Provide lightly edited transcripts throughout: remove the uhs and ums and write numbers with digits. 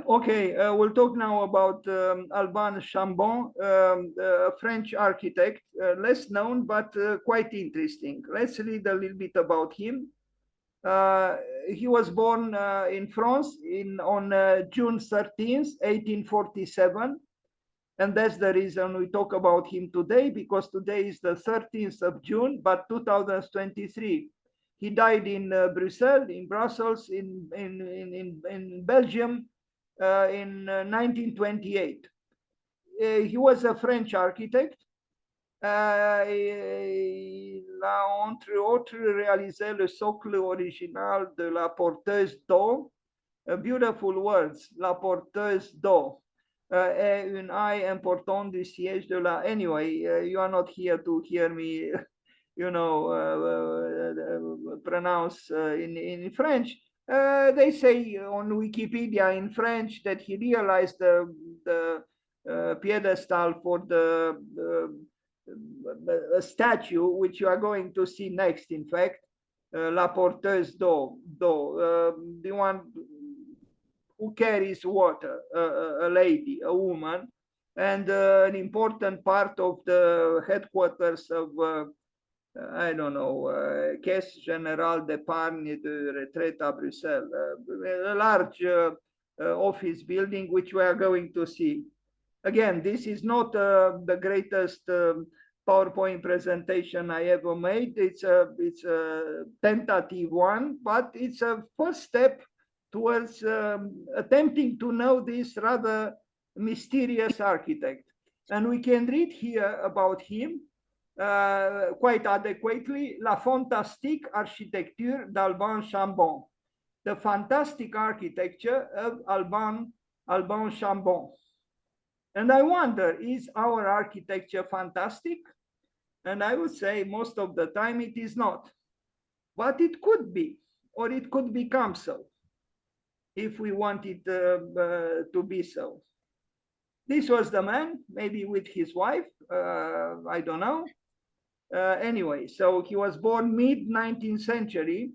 Okay, we'll talk now about Alban Chambon, a French architect, less known but quite interesting. Let's read a little bit about him. Uh, he was born in France on June 13th, 1847. And that's the reason we talk about him today, because today is the 13th of June, but 2023. He died in Brussels, in Belgium, in 1928. He was a French architect. Il a entre autres réalisé le socle original de la porteuse d'eau. Beautiful words, la porteuse d'eau. Est une eye important du siège de la. Anyway, you are not here to hear me, pronounce in French. They say on Wikipedia in French that he realized the pedestal for the statue, which you are going to see next, in fact, la porteuse d'eau, the one who carries water, a lady, a woman, and an important part of the headquarters of, I don't know, Caisse Générale d'Épargne de Retraite à Bruxelles, a large office building, which we are going to see. Again, this is not the greatest PowerPoint presentation I ever made. It's a tentative one, but it's a first step towards attempting to know this rather mysterious architect. And we can read here about him quite adequately, La fantastique architecture d'Alban Chambon, the fantastic architecture of Alban Chambon. And I wonder, is our architecture fantastic? And I would say most of the time it is not. But it could be, or it could become so, if we want it to be so. This was the man, maybe with his wife, I don't know. Anyway, so he was born mid-19th century,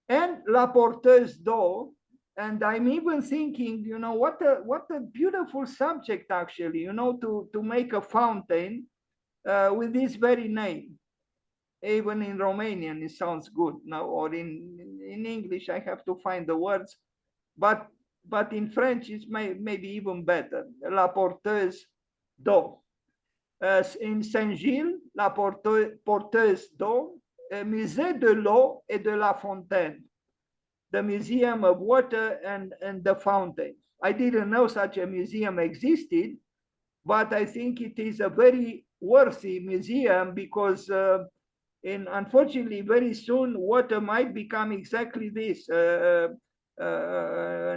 and La Porteuse d'Eau. And I'm even thinking, what a beautiful subject, actually, to make a fountain with this very name. Even in Romanian, it sounds good now, or in English, I have to find the words, but in French, it's maybe even better. La Porteuse d'Eau. In Saint-Gilles, La Porteuse d'Eau, Musée de l'Eau et de la Fontaine, the Museum of Water and the Fountain. I didn't know such a museum existed, but I think it is a very worthy museum, because unfortunately, very soon, water might become exactly this, an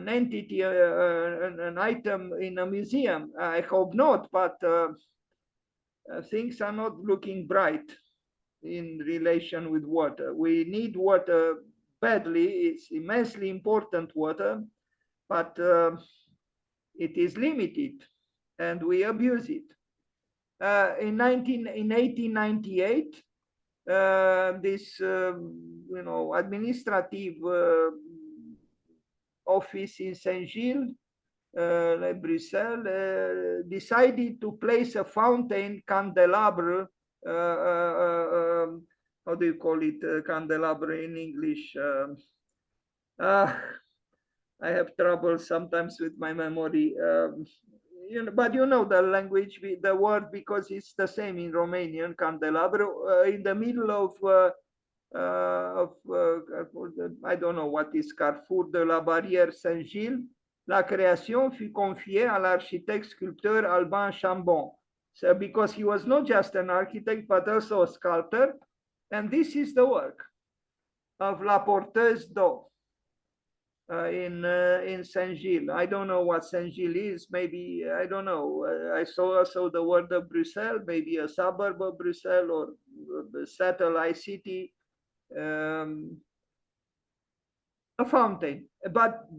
entity, an item in a museum. I hope not, but things are not looking bright in relation with water. We need water badly. It's immensely important water, but it is limited and we abuse it. In 1898, this administrative office in Saint-Gilles, Bruxelles, decided to place a fountain candelabra. How do you call it, candelabra in English? I have trouble sometimes with my memory. But the language, the word, because it's the same in Romanian, candelabra, in the middle of I don't know what is Carrefour de la Barrière Saint-Gilles. La création fut confiée à l'architecte sculpteur Alban Chambon. So because he was not just an architect, but also a sculptor. And this is the work of La Porteuse d'Eau in Saint-Gilles. I don't know what Saint-Gilles is. Maybe, I don't know. I saw also the word of Bruxelles, maybe a suburb of Bruxelles or a satellite city. A fountain, but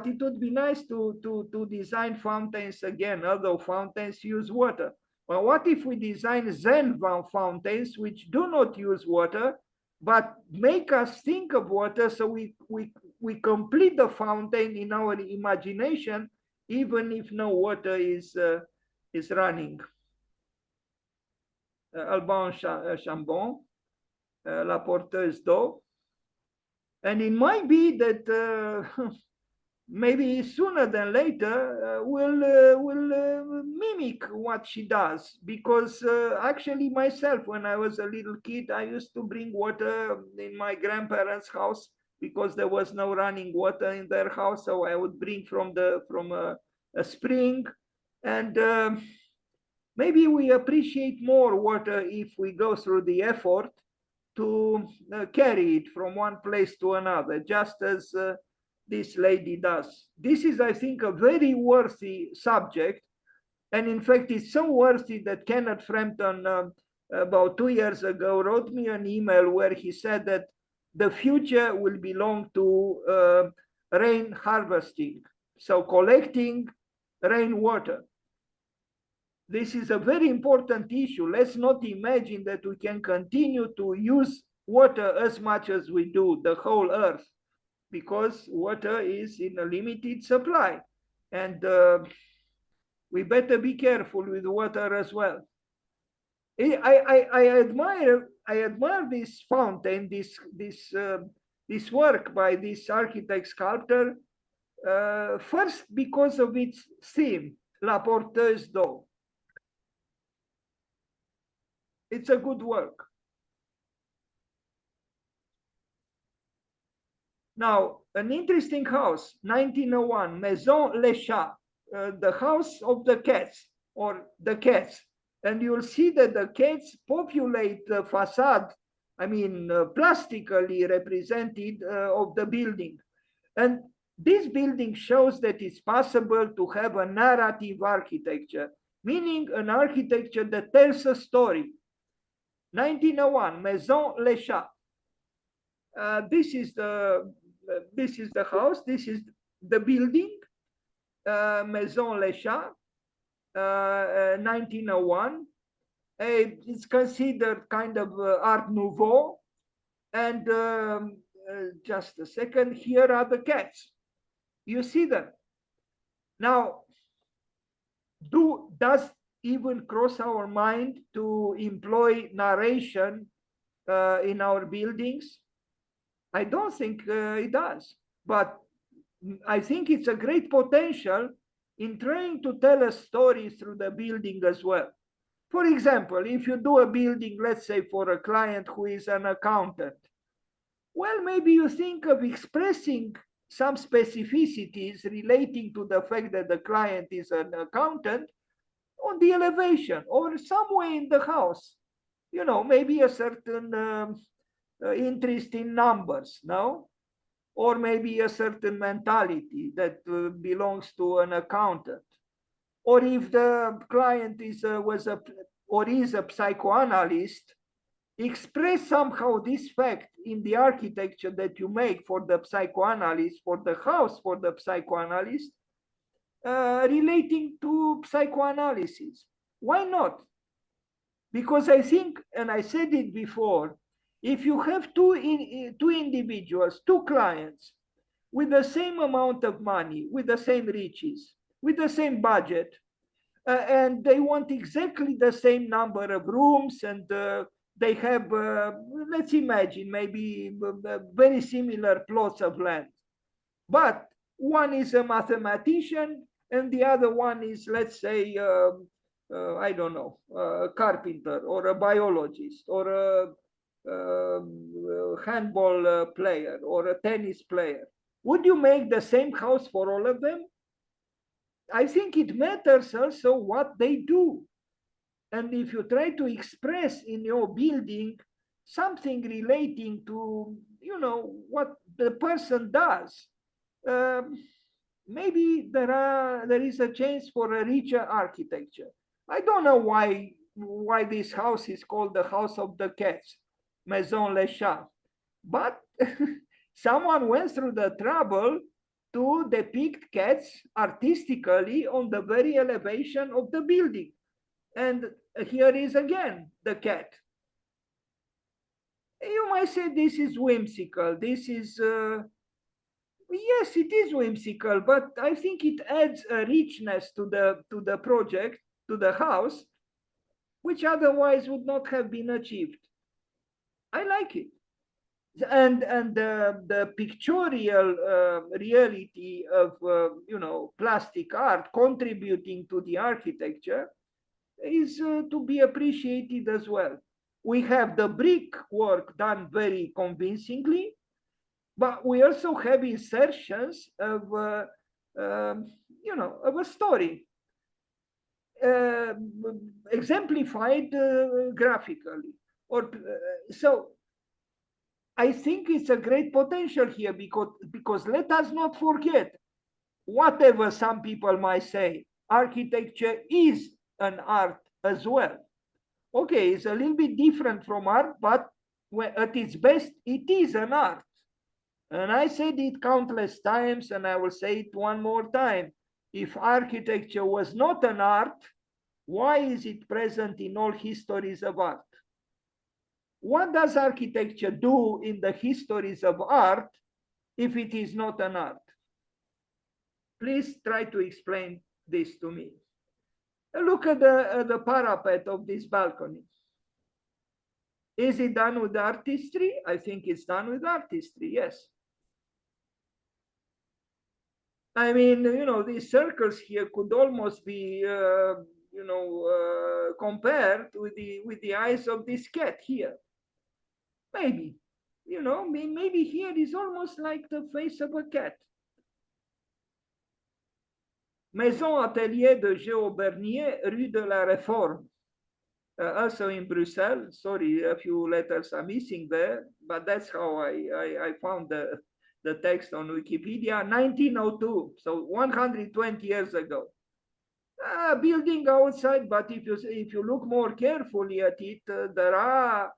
it would be nice to design fountains again, although fountains use water. Well, what if we design Zen fountains which do not use water, but make us think of water, so we complete the fountain in our imagination, even if no water is running. Alban Chambon, la porteuse d'eau. And it might be that maybe sooner than later will mimic what she does, because actually myself, when I was a little kid, I used to bring water in my grandparents' house because there was no running water in their house, so I would bring from a spring. And maybe we appreciate more water if we go through the effort to carry it from one place to another, just as this lady does. This is, I think, a very worthy subject. And in fact, it's so worthy that Kenneth Frampton, about 2 years ago, wrote me an email where he said that the future will belong to rain harvesting, so collecting rainwater. This is a very important issue. Let's not imagine that we can continue to use water as much as we do, the whole earth, because water is in a limited supply. And we better be careful with water as well. I admire this fountain, this work by this architect sculptor, first because of its theme, La Porteuse d'Eau. It's a good work. Now, an interesting house, 1901, Maison Les Chats, the house of the cats, or the cats. And you'll see that the cats populate the facade, I mean, plastically represented of the building. And this building shows that it's possible to have a narrative architecture, meaning an architecture that tells a story. 1901, Maison Les Chats. This is the house. This is the building, Maison Les Chats, 1901. It's considered kind of Art Nouveau. And just a second, here are the cats. You see them. Now, does even cross our mind to employ narration in our buildings? I don't think it does, but I think it's a great potential in trying to tell a story through the building as well. For example, if you do a building, let's say for a client who is an accountant, well, maybe you think of expressing some specificities relating to the fact that the client is an accountant on the elevation or somewhere in the house. You know, maybe a certain interest in numbers, no? Or maybe a certain mentality that belongs to an accountant. Or if the client is a psychoanalyst, express somehow this fact in the architecture that you make for the psychoanalyst, for the house for the psychoanalyst, relating to psychoanalysis. Why not? Because I think, and I said it before, if you have two individuals, two clients, with the same amount of money, with the same riches, with the same budget, and they want exactly the same number of rooms, and they have, let's imagine, maybe very similar plots of land. But one is a mathematician, and the other one is, let's say, I don't know, a carpenter or a biologist or a handball player or a tennis player. Would you make the same house for all of them? I think it matters also what they do. And if you try to express in your building something relating to, you know, what the person does, maybe there is a chance for a richer architecture. I don't know why this house is called the House of the Cats, Maison Les Chats, but someone went through the trouble to depict cats artistically on the very elevation of the building. And here is again the cat. You might say this is whimsical. This is Yes, it is whimsical, but I think it adds a richness to the project, to the house, which otherwise would not have been achieved. I like it. And the pictorial reality of plastic art contributing to the architecture is to be appreciated as well. We have the brick work done very convincingly, but we also have insertions of of a story, uh, exemplified graphically. Or so I think it's a great potential here because let us not forget, whatever some people might say, architecture is an art as well. Okay, it's a little bit different from art, but at its best, it is an art. And I said it countless times, and I will say it one more time. If architecture was not an art, why is it present in all histories of art? What does architecture do in the histories of art if it is not an art? Please try to explain this to me. Look at the parapet of this balcony. Is it done with artistry? I think it's done with artistry, yes. I mean, these circles here could almost be, compared with the eyes of this cat here. Maybe, maybe here is almost like the face of a cat. Maison Atelier de Géo Bernier, Rue de la Réforme. Also in Brussels. Sorry, a few letters are missing there, but that's how I found the text on Wikipedia. 1902, so 120 years ago. Building outside, but if you look more carefully at it, there are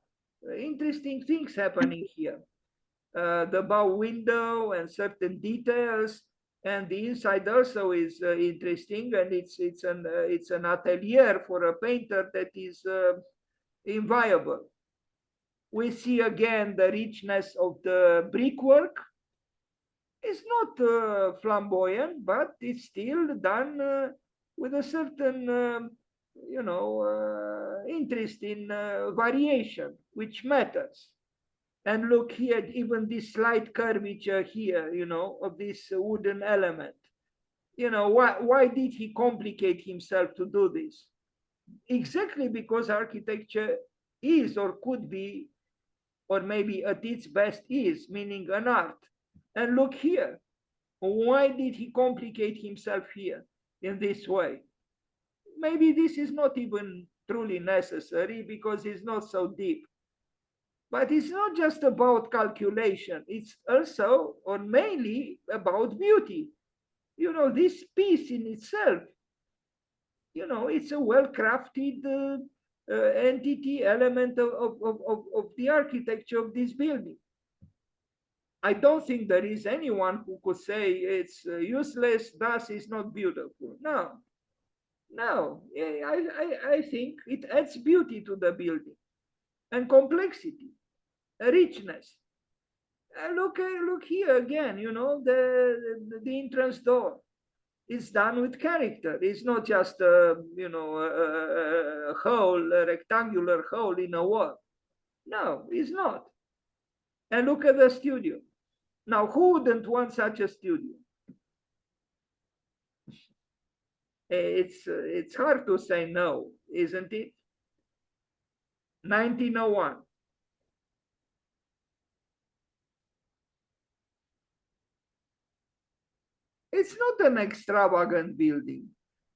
interesting things happening here. The bow window and certain details, and the inside also is interesting, and it's an atelier for a painter that is inviolable. We see again the richness of the brickwork. It's not flamboyant, but it's still done with a certain interest in variation, which matters. And look here, even this slight curvature here, of this wooden element. Why did he complicate himself to do this? Exactly because architecture is or could be, or maybe at its best is, meaning an art. And look here, why did he complicate himself here in this way? Maybe this is not even truly necessary because it's not so deep. But it's not just about calculation, it's also or mainly about beauty. This piece in itself, it's a well-crafted entity, element of the architecture of this building. I don't think there is anyone who could say it's useless, thus it's not beautiful. No, I think it adds beauty to the building and complexity, richness. Look here again, the entrance door. It's done with character. It's not just a hole, a rectangular hole in a wall. No, it's not. And look at the studio. Now, who wouldn't want such a studio? It's hard to say no, isn't it? 1901. It's not an extravagant building,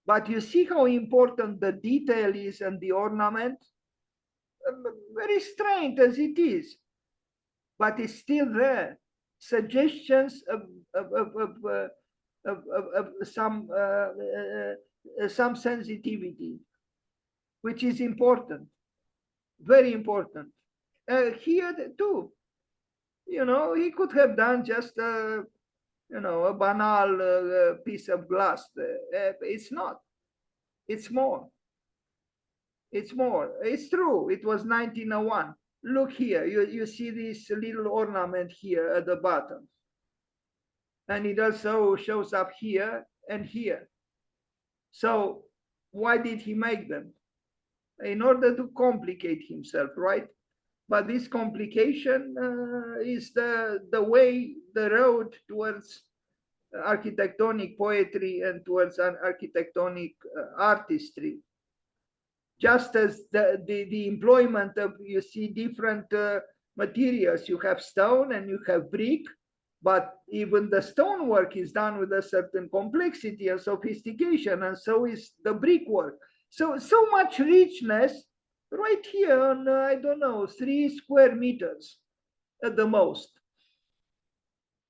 but you see how important the detail is and the ornament? Very strange as it is, but it's still there. Suggestions of some sensitivity, which is important, very important. Here too, he could have done just a banal piece of glass. It's not. It's more. It's more. It's true. It was 1901. Look here. You see this little ornament here at the bottom. and it also shows up here and here. So why did he make them? In order to complicate himself, right? But this complication is the way, the road towards architectonic poetry and towards an architectonic artistry. Just as the employment of, you see, different materials. You have stone and you have brick, but even the stonework is done with a certain complexity and sophistication, and so is the brickwork. So much richness right here on, I don't know, 3 square meters at the most.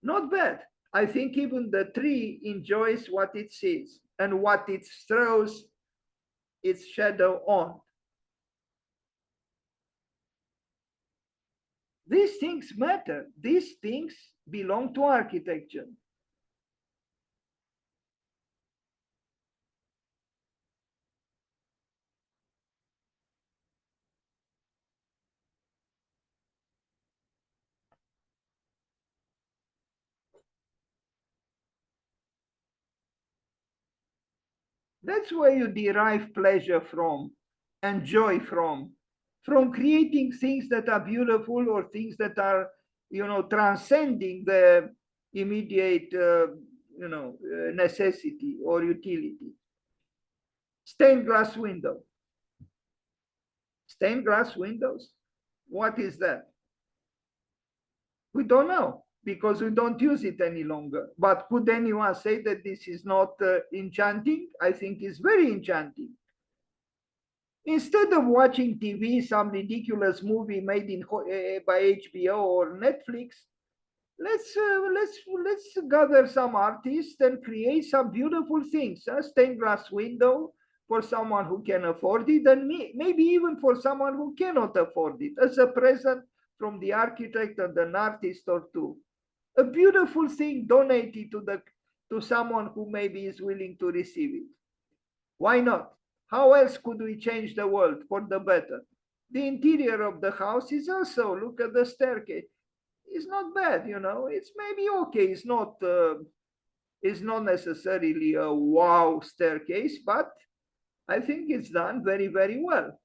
Not bad. I think even the tree enjoys what it sees and what it throws its shadow on. These things matter. These things belong to architecture. That's where you derive pleasure from and joy from creating things that are beautiful or things that are, transcending the immediate, necessity or utility. Stained glass window. Stained glass windows. What is that? We don't know because we don't use it any longer. But could anyone say that this is not enchanting? I think it's very enchanting. Instead of watching TV, some ridiculous movie made by HBO or Netflix, let's gather some artists and create some beautiful things. A stained glass window for someone who can afford it, and maybe even for someone who cannot afford it, as a present from the architect and an artist or two. A beautiful thing donated to someone who maybe is willing to receive it. Why not? How else could we change the world for the better? The interior of the house is also, look at the staircase. It's not bad, It's maybe okay. It's not necessarily a wow staircase, but I think it's done very, very well.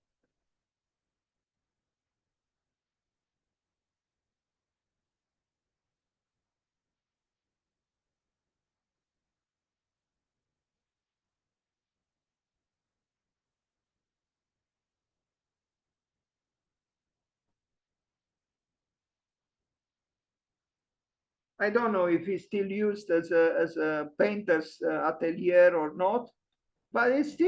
I don't know if it's still used as a painter's atelier or not, but it's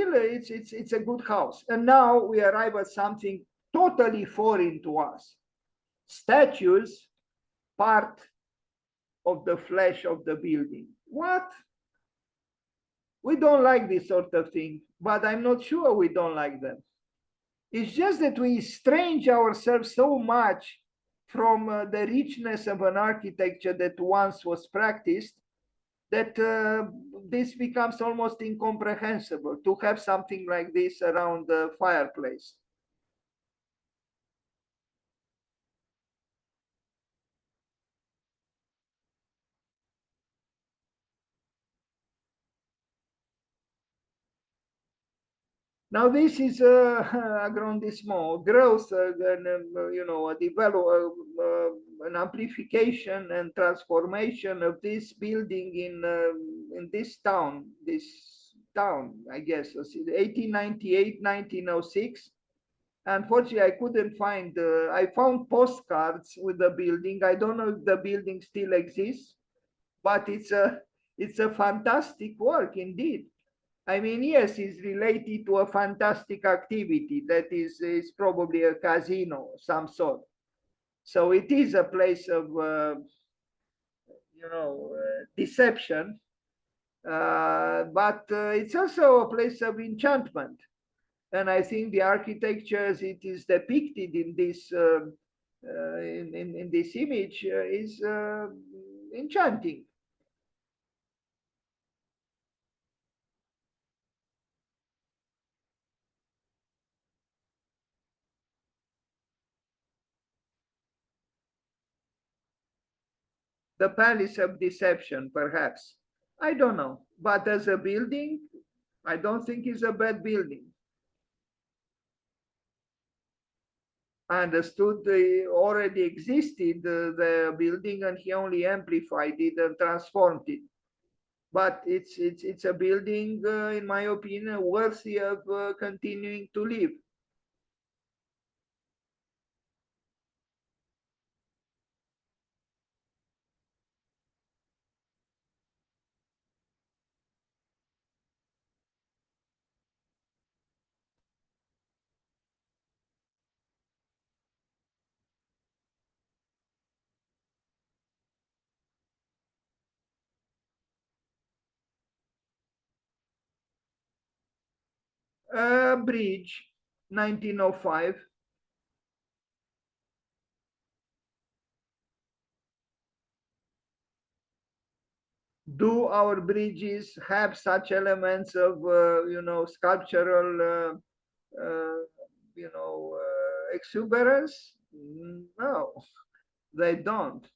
a good house. And now we arrive at something totally foreign to us. Statues, part of the flesh of the building. What? We don't like this sort of thing, but I'm not sure we don't like them. It's just that we estrange ourselves so much from the richness of an architecture that once was practiced that this becomes almost incomprehensible to have something like this around the fireplace. Now this is agrandissement, growth, and a an amplification and transformation of this building in this town, I guess, 1898, 1906. Unfortunately, I couldn't find. I found postcards with the building. I don't know if the building still exists, but it's a fantastic work indeed. I mean, yes, it's related to a fantastic activity that is probably a casino of some sort. So it is a place of, deception, but it's also a place of enchantment. And I think the architecture, as it is depicted in this image, is enchanting. The Palace of Deception, perhaps. I don't know. But as a building, I don't think it's a bad building. I understood they already existed, the building, and he only amplified it and transformed it. But it's a building, in my opinion, worthy of continuing to live. Bridge, 1905. Do our bridges have such elements of, sculptural, exuberance? No, they don't.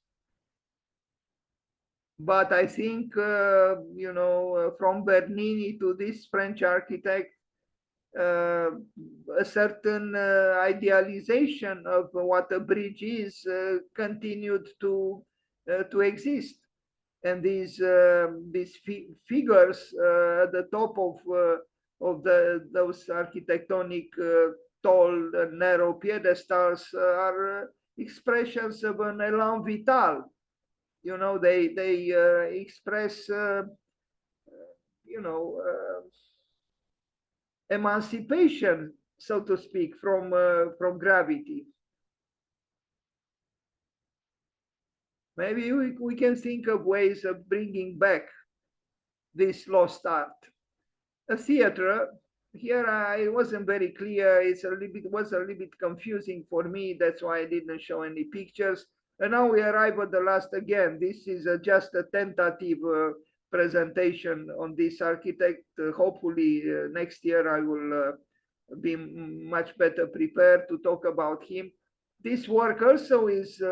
But I think, from Bernini to this French architect, uh, a certain idealization of what a bridge is continued to exist. And these figures at the top of those architectonic tall narrow pedestals are expressions of an élan vital. They express emancipation, so to speak, from gravity. Maybe we can think of ways of bringing back this lost art. A theater, here I wasn't very clear. Was a little bit confusing for me. That's why I didn't show any pictures. And now we arrive at the last again. This is just a tentative presentation on this architect. Hopefully next year I will be much better prepared to talk about him. This work also is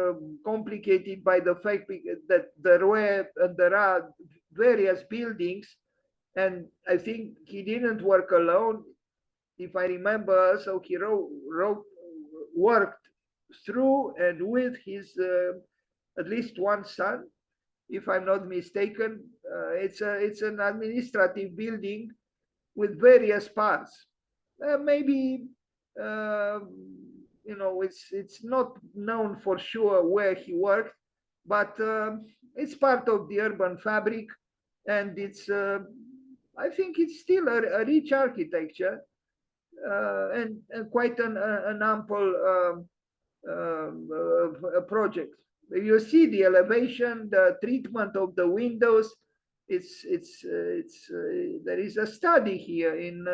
complicated by the fact that there are various buildings, and I think he didn't work alone. If I remember, so he worked through and with his at least one son, if I'm not mistaken. It's an administrative building with various parts. Maybe it's not known for sure where he worked, but it's part of the urban fabric, and I think it's still a rich architecture, and quite an ample project. You see the elevation, the treatment of the windows. There is a study here in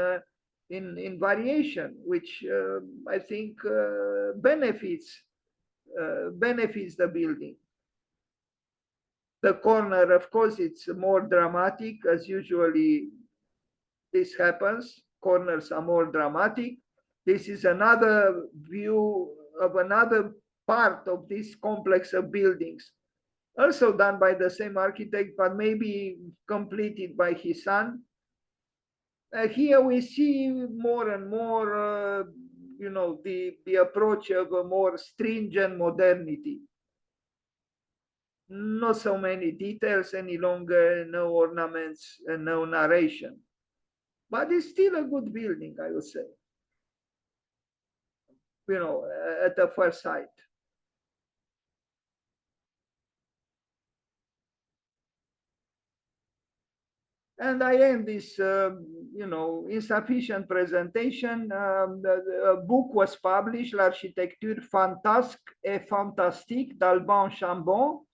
variation, which I think benefits the building. The corner, of course, it's more dramatic, as usually this happens. Corners are more dramatic. This is another view of another part of this complex of buildings, also done by the same architect, but maybe completed by his son. Here we see more and more, the approach of a more stringent modernity. Not so many details any longer, no ornaments, and no narration. But it's still a good building, I would say, at the first sight. And I end this, insufficient presentation. The book was published, L'Architecture fantasque et fantastique d'Alban Chambon,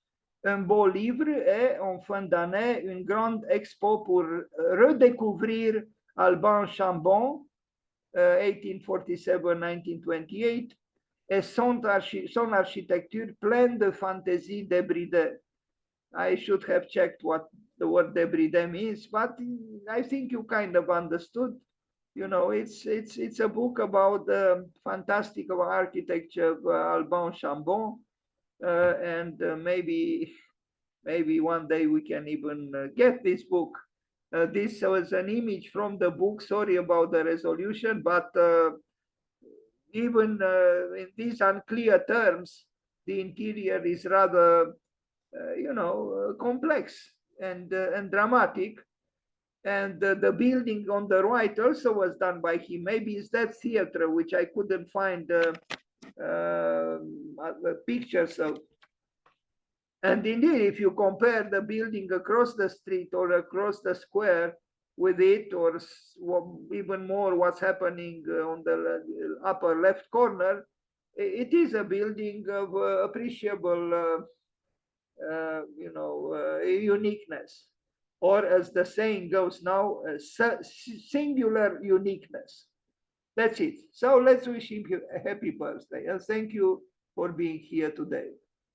un beau livre, et en fin d'année, une grande expo pour redécouvrir Alban Chambon, 1847-1928, et son architecture pleine de fantaisie débridée. I should have checked what the word débridé means, but I think you kind of understood. It's a book about the fantastic architecture of Alban Chambon, and maybe Maybe one day we can even get this book. This was an image from the book. Sorry about the resolution, but even in these unclear terms, the interior is rather, complex and dramatic. And the building on the right also was done by him. Maybe it's that theater which I couldn't find pictures of. And indeed, if you compare the building across the street or across the square with it, or even more what's happening on the upper left corner, it is a building of appreciable, uniqueness, or as the saying goes now, singular uniqueness. That's it. So let's wish him a happy birthday, and thank you for being here today.